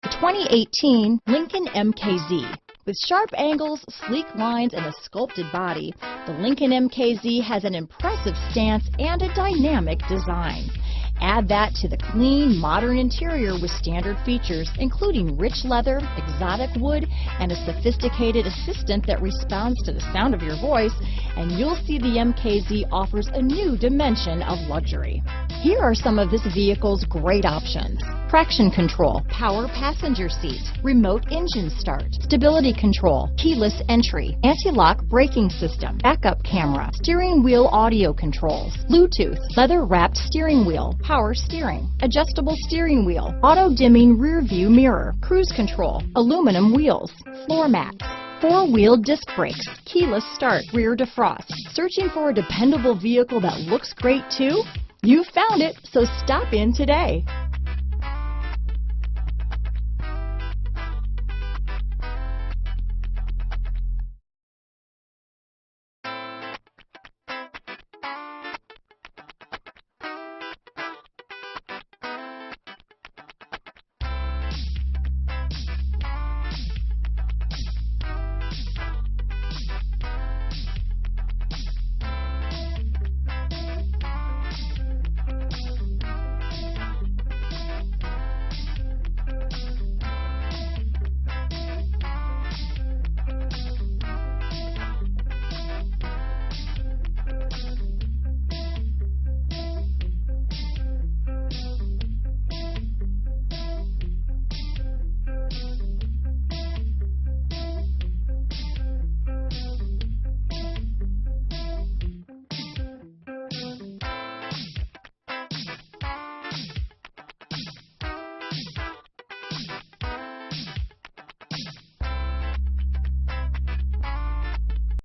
The 2018 Lincoln MKZ. With sharp angles, sleek lines, and a sculpted body, the Lincoln MKZ has an impressive stance and a dynamic design. Add that to the clean, modern interior with standard features, including rich leather, exotic wood, and a sophisticated assistant that responds to the sound of your voice, and you'll see the MKZ offers a new dimension of luxury. Here are some of this vehicle's great options: traction control, power passenger seat, remote engine start, stability control, keyless entry, anti-lock braking system, backup camera, steering wheel audio controls, Bluetooth, leather-wrapped steering wheel, power steering, adjustable steering wheel, auto-dimming rear view mirror, cruise control, aluminum wheels, floor mats, four-wheel disc brakes, keyless start, rear defrost. Searching for a dependable vehicle that looks great too? You found it, so stop in today.